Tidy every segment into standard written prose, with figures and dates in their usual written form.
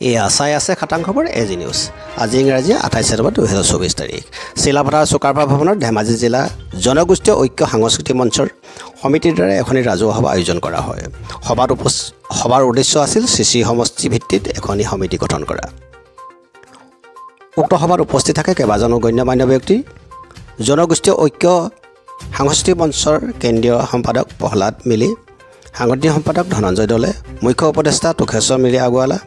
এয়া চাই আছে খাটাং খবৰ এজি নিউজ। আজি ইংৰাজী 28 ছেপ্টেম্বৰ 2024 তাৰিখ। চিলাপথাৰ চুকাফা ভৱনত ধেমাজি জিলা জনগোষ্ঠীয় ঐক্য সাংস্কৃতিক মঞ্চৰ সমিতিৰ দ্বাৰা এখন ৰাজহুৱা সভা আয়োজন কৰা হয়। সভাৰ উদ্দেশ্য আছিল চিচি সমষ্টি ভিত্তিত এখন সমিতি গঠন কৰা। উক্ত সভাত উপস্থিত থাকে কেইবাজনো গণ্যমান্য ব্যক্তি। জনগোষ্ঠীয় ঐক্য সাংস্কৃতিক মঞ্চৰ কেন্দ্ৰীয় সম্পাদক প্ৰহ্লাদ মিলি, সাংগঠনিক সম্পাদক ধনঞ্জয় দলে, মুখ্য উপদেষ্টা তোষেশ্বৰ মিলি আগৱালা,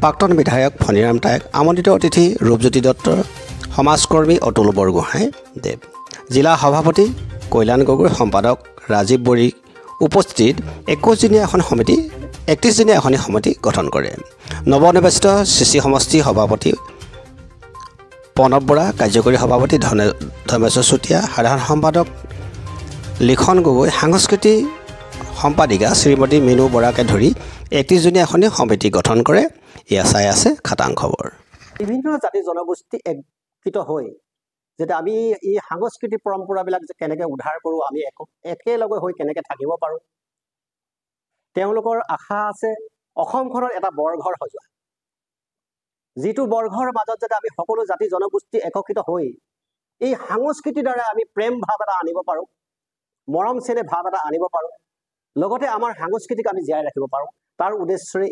প্ৰাক্তন বিধায়ক ফণিৰাম টায়ক, আমন্ত্ৰিত অতিথি ৰূপজ্যোতি দত্ত, সমাজকৰ্মী অতুল বৰগোহাঁই দেৱ, জিলা সভাপতি কল্যাণ গগৈ, সম্পাদক ৰাজীৱ বড়ি উপস্থিত 31 দিনীয়া এখন সমিতি গঠন কৰে। নৱনিৰ্বাচিত চিচি সমষ্টি সভাপতি প্ৰণৱ বৰা, কাৰ্যকৰী সভাপতি ধৰ্মেশ্বৰ চুতীয়া, সাধাৰণ সম্পাদক লিখন গগৈ, সাংস্কৃতিক সম্পাদিকা শ্ৰীমতী মিনু বৰাকে ধৰি 31 জনীয়া এখন সমিতি গঠন কৰে। এয়া চাই আছে খাটাং খবৰ। বিভিন্ন জাতি জনগোষ্ঠী একত্ৰিত হৈ যাতে আমি এই সাংস্কৃতিক পৰম্পৰাবিলাক যে কেনেকৈ উদ্ধাৰ কৰোঁ, আমি একেলগে হৈ কেনেকৈ থাকিব পাৰোঁ। তেওঁলোকৰ আশা আছে অসমখনৰ এটা বৰঘৰ সজোৱা, যিটো বৰঘৰৰ মাজত যাতে আমি সকলো জাতি জনগোষ্ঠী একত্ৰিত হৈ এই সাংস্কৃতিৰ দ্বাৰা আমি প্ৰেম ভাৱ এটা আনিব পাৰোঁ, মৰম চেনেহ ভাৱ এটা আনিব পাৰোঁ, লগতে আমাৰ সংস্কৃতিক আমি জীয়াই ৰাখিব পাৰোঁ। তাৰ উদ্দেশ্যৰে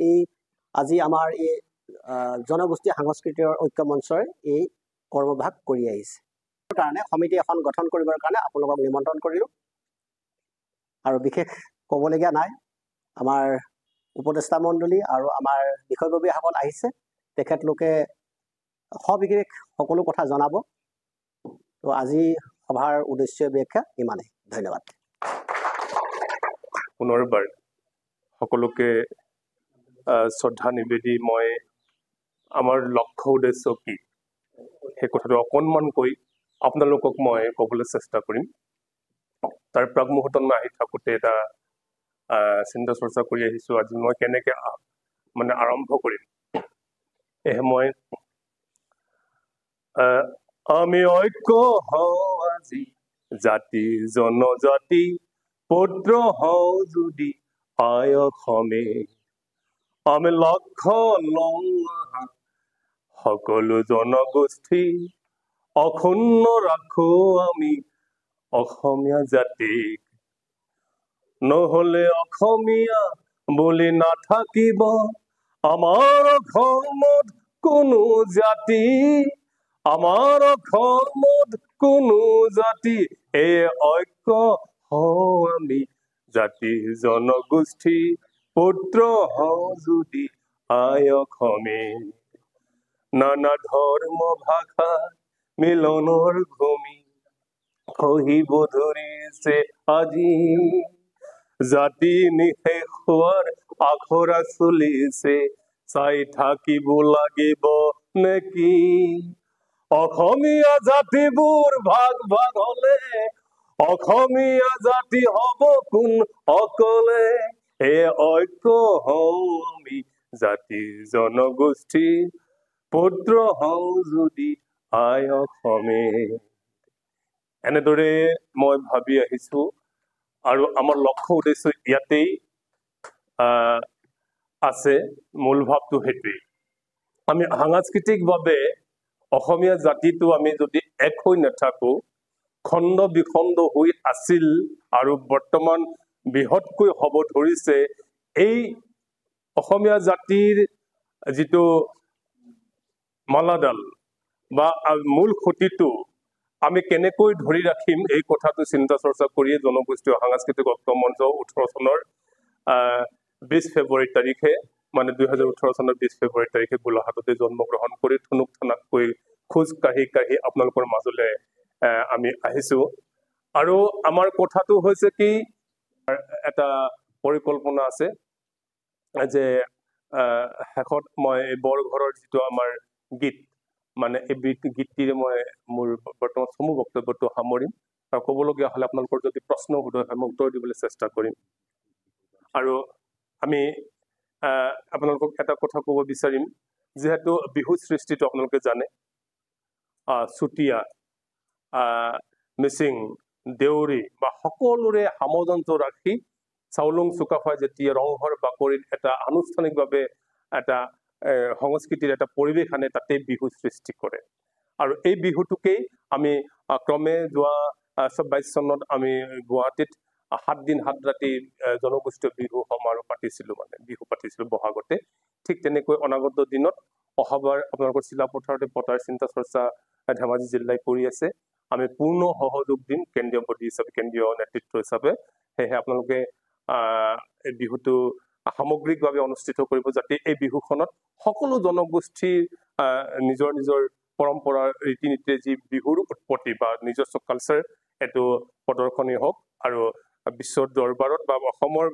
আজি আমাৰ এই জনগোষ্ঠী সাংস্কৃতিক ঐক্য মঞ্চই এই কৰ্মভাগ কৰি আহিছে। কাৰণে সমিতি এখন গঠন কৰিবৰ কাৰণে আপোনালোকক নিমন্ত্ৰণ কৰিলোঁ। আৰু বিশেষ ক'বলগীয়া নাই, আমাৰ উপদেষ্টা মণ্ডলী আৰু আমাৰ বিষয়ববীয়াসকল আহিছে, তেখেতলোকে সবিশেষ সকলো কথা জনাব। তো আজি সভাৰ উদ্দেশ্য ব্যাখ্যা ইমানেই। ধন্যবাদ। পুনৰবাৰ সকলোকে শ্ৰদ্ধা নিবেদি মই আমাৰ লক্ষ্য উদ্দেশ্য কি সেই কথাটো অকণমান কৈ আপোনালোকক মই ক'বলৈ চেষ্টা কৰিম। তাৰ প্ৰাক মুহূৰ্তত মই আহি থাকোঁতে এটা চিন্তা চৰ্চা কৰি আহিছোঁ, আজি মই কেনেকৈ আৰম্ভ কৰিম। মই আমি ঐক্য হওঁ আজি, জাতি জনজাতি পুত্ৰ হওঁ যদি আই অসমে, আমি লক্ষ্য লওঁ সকলো জনগোষ্ঠী অক্ষুণ্ণ ৰাখো আমি অসমীয়া জাতিক, নহ'লে অসমীয়া বুলি নাথাকিব আমাৰ অসমত কোনো জাতি, আমাৰ অসমত কোনো জাতি। এই ঐক্য হওঁ আমি জাতি জনগোষ্ঠী পুত্ৰ হওঁ যদি আই অসমে, নানা ধৰ্ম ভাষা মিলনৰ ভূমি খহিব ধৰিছে আজি, জাতি নিশেষ হোৱাৰ আখৰা চলিছে, চাই থাকিব লাগিব নেকি? অসমীয়া জাতিবোৰ ভাগ ভাগ হলে অসমীয়া জাতি হব কোন অকলে, এই ঐক্য হওঁ আমি জাতি জনগোষ্ঠী পুত্ৰ হওঁ যদি আই অসমে। এনেদৰে মই ভাবি আহিছো আৰু আমাৰ লক্ষ্য উদ্দেশ্য ইয়াতেই আছে। মূল ভাৱটো সেইটোৱেই, আমি সাংস্কৃতিকভাৱে অসমীয়া জাতিটো আমি যদি এক হৈ নাথাকো, খণ্ড বিখণ্ড হৈ আছিল আৰু বৰ্তমান বৃহৎকৈ হ'ব ধৰিছে। এই অসমীয়া জাতিৰ যিটো মালাডাল বা মূল খুঁটিটো আমি কেনেকৈ ধৰি ৰাখিম, এই কথাটো চিন্তা চৰ্চা কৰিয়ে জনগোষ্ঠীয় সাংস্কৃতিক ঐক্য মঞ্চ 18 চনৰ 20 ফেব্ৰুৱাৰী তাৰিখে 2018 চনৰ 20 ফেব্ৰুৱাৰী তাৰিখে গোলাঘাটতে জন্মগ্ৰহণ কৰি থুনুক থনাকৈ খোজ কাঢ়ি কাঢ়ি আপোনালোকৰ মাজলৈ আমি আহিছো। আৰু আমাৰ কথাটো হৈছে কি, এটা পৰিকল্পনা আছে যে শেষত মই এই বৰঘৰৰ যিটো আমাৰ গীত, এই গীতটিৰে মই মোৰ বৰ্তমান চমু বক্তব্যটো সামৰিম। আৰু ক'বলগীয়া হ'লে আপোনালোকৰ যদি প্ৰশ্ন সুধে হয় মই উত্তৰ দিবলৈ চেষ্টা কৰিম। আৰু আমি আপোনালোকক এটা কথা ক'ব বিচাৰিম, যিহেতু বিহু সৃষ্টিটো আপোনালোকে জানে, চুতীয়া, মিচিং, দেউৰী বা সকলোৰে সামঞ্জস্য ৰাখি চাউলুং চুকাফাই যেতিয়া ৰংঘৰ বাকৰিত এটা আনুষ্ঠানিকভাৱে এটা সংস্কৃতিৰ এটা পৰিৱেশ আনে, তাতে বিহু সৃষ্টি কৰে। আৰু এই বিহুটোকেই আমি ক্ৰমে যোৱা 22 চনত আমি গুৱাহাটীত 7 দিন 7 ৰাতি জনগোষ্ঠীয় বিহু সমাৰোহ পাতিছিলোঁ, মানে বিহু পাতিছিলোঁ বহাগতে। ঠিক তেনেকৈ অনাগত দিনত অহাবাৰ আপোনালোকৰ চিলাপথাৰতে পতাৰ চিন্তা চৰ্চা ধেমাজি জিলাই কৰি আছে। আমি পূৰ্ণ সহযোগ দিম কেন্দ্ৰীয় বডি হিচাপে, কেন্দ্ৰীয় নেতৃত্ব হিচাপে। সেয়েহে আপোনালোকে এই বিহুটো সামগ্ৰিকভাৱে অনুষ্ঠিত কৰিব, যাতে এই বিহুখনত সকলো জনগোষ্ঠীৰ নিজৰ নিজৰ পৰম্পৰা ৰীতি নীতিৰে যি বিহুৰ উৎপত্তি বা নিজস্ব কালচাৰ এইটো প্ৰদৰ্শনী হওক, আৰু বিশ্বৰ দৰবাৰত বা অসমৰ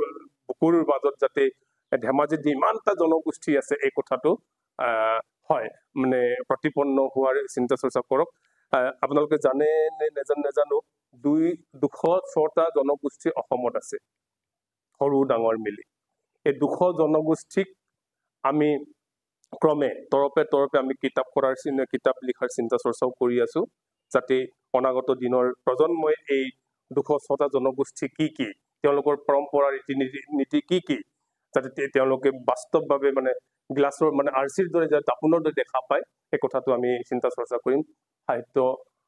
বুকুৰ মাজত যাতে ধেমাজিত যিমানটা জনগোষ্ঠী আছে এই কথাটো হয় মানে প্ৰতিপন্ন হোৱাৰ চিন্তা চৰ্চা কৰক। আপোনালোকে জানে নে নেজানো, 206টা জনগোষ্ঠী অসমত আছে, সৰু ডাঙৰ মিলি। এই 200 জনগোষ্ঠীক আমি ক্ৰমে তৰপে আমি কিতাপ লিখাৰ চিন্তা চৰ্চাও কৰি আছো, যাতে অনাগত দিনৰ প্ৰজন্মই এই 206টা জনগোষ্ঠী কি তেওঁলোকৰ পৰম্পৰা ৰীতি নীতি কি যাতে তেওঁলোকে বাস্তৱভাৱে মানে গ্লাছৰ মানে আৰ্চিৰ দৰে যাতে দাপোনৰ দৰে দেখা পায়, এই কথাটো আমি চিন্তা চৰ্চা কৰিম। সাহিত্য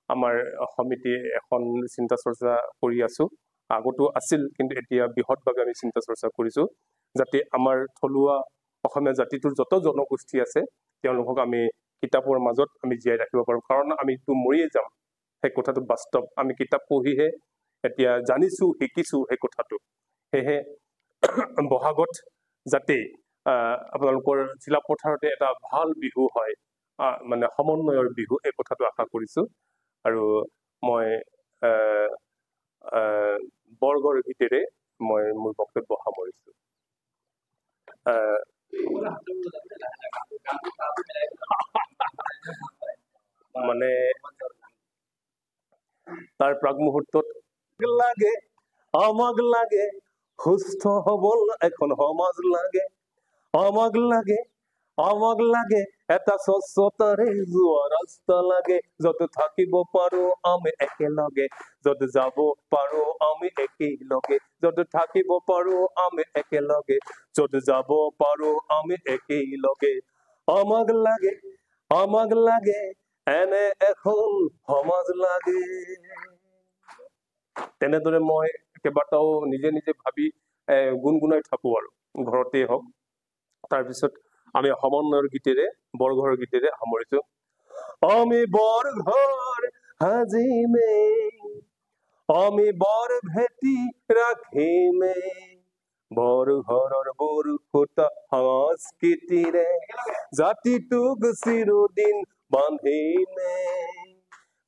আমাৰ সমিতিয়ে এখন চিন্তা চৰ্চা কৰি আছো, আগতো আছিল, কিন্তু এতিয়া বৃহৎভাৱে আমি চিন্তা চৰ্চা কৰিছো, যাতে আমাৰ থলুৱা অসমীয়া জাতিটোৰ যত জনগোষ্ঠী আছে তেওঁলোকক আমি কিতাপৰ মাজত আমি জীয়াই ৰাখিব পাৰোঁ। কাৰণ আমিতো মৰিয়ে যাম, সেই কথাটো বাস্তৱ। আমি কিতাপ পঢ়িহে এতিয়া জানিছো, শিকিছো সেই কথাটো। সেয়েহে বহাগত যাতে আপোনালোকৰ চিলাপথাৰতে এটা ভাল বিহু হয়, মানে সমন্বয়ৰ বিহু, এই কথাটো আশা কৰিছো। আৰু মই বৰ্গৰ গীতেৰে মই মোৰ বক্তব্য সামৰিছো। মানে তাৰ প্ৰাক মুহূৰ্তত আমাক লাগে সুস্থ সবল এখন সমাজ লাগে, আমাক লাগে এটা স্বচ্ছতাৰে যোৱা ৰাস্তা লাগে, য'ত থাকিব পাৰো আমি একেলগে, য'ত যাব পাৰো আমি একেলগে, য'ত থাকিব পাৰো আমি একেলগে, য'ত যাব পাৰো আমি একেলগে। আমাক লাগে এনে এখন সমাজ লাগে। তেনেদৰে মই কেইবাটাও নিজে ভাবি গুণগুণাই থাকো আৰু ঘৰতে হওক। তাৰপিছত আমি সমন্বয়ৰ গীতেৰে, বৰঘৰৰ গীতেৰে সামৰিছো। আমি বৰঘৰ সাজিমে, আমি বৰ ভেটি ৰাখিমে, বৰঘৰৰ বৰখুটা সংস্কৃতিৰে জাতিটোক চিৰদিন বান্ধিমে,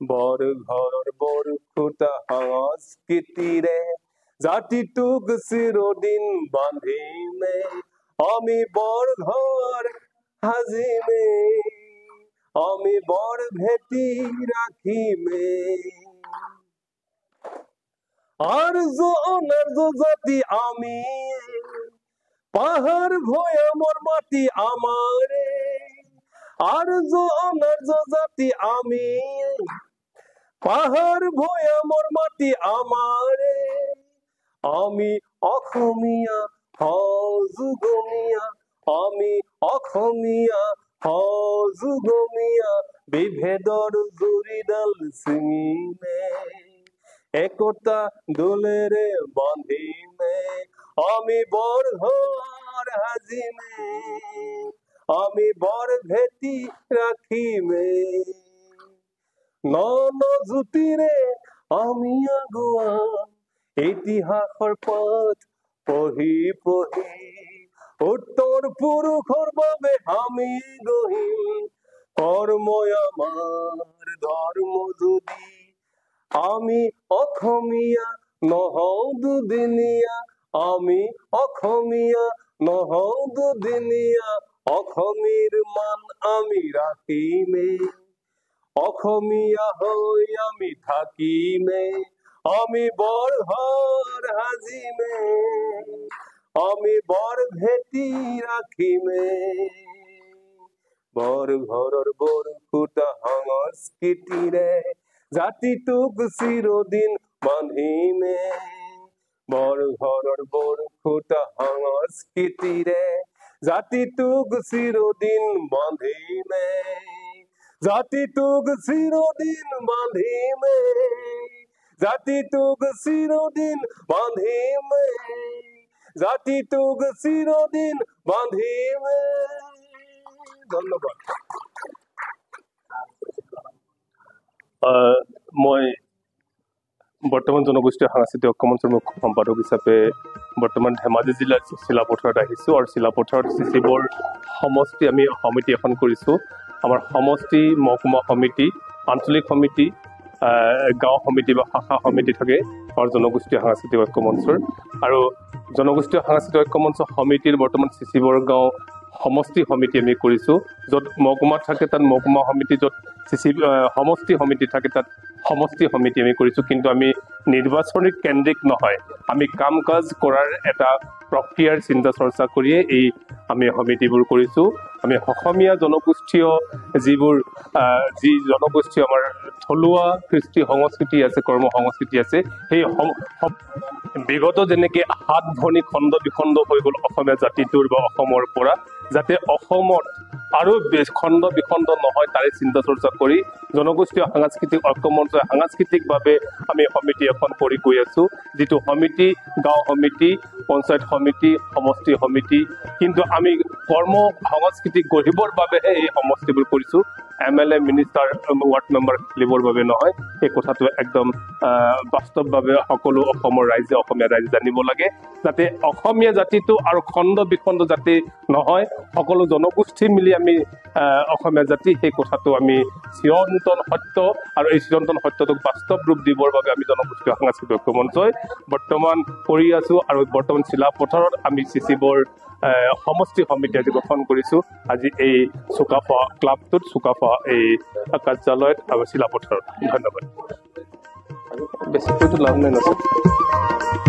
বৰঘৰৰ বৰখুটা সংস্কৃতিৰে জাতিটোক চিৰদিন বান্ধিমে, আমি বৰঘৰ সাজিমে, আমি বৰ ভেটি ৰাখিমে, আৰ্য জাতি আমি, পাহাৰ ভৈয়ামৰ মাটি আমাৰে, আৰ্য জাতি আমি, পাহাৰ ভৈয়ামৰ মাটি আমাৰে, আমি অসমীয়া সযুগমীয়া, আমি অসমীয়া সযুগমীয়া, বিভেদৰ জুৰিডাল ছিঙিমে, একতা দোলেৰে বান্ধিমে, আমি বৰঘৰ সাজিমে, আমি বৰ ভেটি ৰাখিমে, জ্যোতিৰে আমি আগুৱাম ইতিহাসৰ পথ পঢ়ি, উত্তৰ পুৰুষৰ বাবে আমি গঢ়িম, কৰ্মই আমাৰ ধৰ্ম যদি, আমি অসমীয়া নহওঁ দুদিনীয়া, আমি অসমীয়া নহওঁ দুদিনীয়া, অসমীৰ মান আমি ৰাখিমে, অসমীয়া হৈ আমি থাকিমে, আমি বৰঘৰ সাজিমে, আমি বৰ ভেটি ৰাখিমে, বৰঘৰৰ বৰখুটা সংস্কৃতিৰে জাতিটোক চিৰদিন বান্ধিমে, বৰঘৰৰ বৰখুটা সংস্কৃতিৰে জাতিটোক চিৰদিন বান্ধিমে জাতিটোক চিৰদিন বান্ধিমে জাতিটোক চিৰদিন বান্ধিমে জাতিটোক চিৰদিন বান্ধিমে ধন্যবাদ মই বৰ্তমান জনগোষ্ঠীয় সাংস্কৃতিক ঐক্য মঞ্চৰ মুখ্য সম্পাদক হিচাপে বৰ্তমান ধেমাজি জিলাৰ চিলাপথাৰত আহিছোঁ আৰু চিলাপথাৰত চিচিবৰ সমষ্টি আমি সমিতি এখন কৰিছোঁ আমাৰ সমষ্টি মহকুমা সমিতি আঞ্চলিক সমিতি গাঁও সমিতি বা শাখা সমিতি থাকে আমাৰ জনগোষ্ঠীয় সাংস্কৃতিক ঐক্য মঞ্চৰ আৰু জনগোষ্ঠীয় সাংস্কৃতিক ঐক্য মঞ্চ সমিতিৰ বৰ্তমান চিচিবৰ গাঁও সমষ্টি সমিতি আমি কৰিছোঁ য'ত মহকুমাত থাকে তাত মহকুমা সমিতি য'ত সমষ্টি সমিতি থাকে তাত সমষ্টি সমিতি আমি কৰিছোঁ কিন্তু আমি নিৰ্বাচনী কেন্দ্ৰিক নহয় আমি কাম কাজ কৰাৰ এটা প্ৰক্ৰিয়াৰ চিন্তা চৰ্চা কৰিয়ে এই আমি সমিতিবোৰ কৰিছোঁ আমি অসমীয়া জনগোষ্ঠীয় যিবোৰ যি জনগোষ্ঠীয় আমাৰ থলুৱা কৃষ্টি সংস্কৃতি আছে কৰ্ম সংস্কৃতি আছে সেই বিগত যেনেকৈ হাত ভনী খণ্ড বিখণ্ড হৈ গ'ল অসমীয়া জাতিটোৰ বা অসমৰ পৰা যাতে অসমত আৰু খণ্ড বিখণ্ড নহয় তাৰে চিন্তা চৰ্চা কৰি জনগোষ্ঠীয় সাংস্কৃতিক ঐক্য মঞ্চই সাংস্কৃতিকভাৱে আমি সমিতি এখন কৰি গৈ আছোঁ যিটো সমিতি গাঁও সমিতি পঞ্চায়ত সমিতি সমষ্টি সমিতি কিন্তু আমি কৰ্ম সংস্কৃতি গঢ়িবৰ বাবেহে এই সমষ্টিবোৰ কৰিছোঁ MLA মিনিষ্টাৰ ৱাৰ্ড মেম্বাৰ খেলিবৰ বাবে নহয় এই কথাটো একদম বাস্তৱভাৱে সকলো অসমৰ ৰাইজে অসমীয়া ৰাইজে জানিব লাগে যাতে অসমীয়া জাতিটো আৰু খণ্ড বিখণ্ড যাতে নহয় সকলো জনগোষ্ঠী মিলি আমি অসমীয়া জাতি সেই কথাটো আমি চিৰন্তন সত্য আৰু এই চিৰন্তন সত্যটোক বাস্তৱ ৰূপ দিবৰ বাবে আমি জনগোষ্ঠীয় সাংস্কৃতিক ঐক্য মঞ্চই বৰ্তমান কৰি আছোঁ আৰু বৰ্তমান চিলাপথাৰত আমি চিচিবৰ সমষ্টি সমিতি আজি গঠন কৰিছোঁ আজি এই চুকাফা ক্লাবটোত চুকাফা এই কাৰ্যালয়ত আৰু চিলাপথাৰত ধন্যবাদ বেছি কৈতো লাভ নাই নাছিল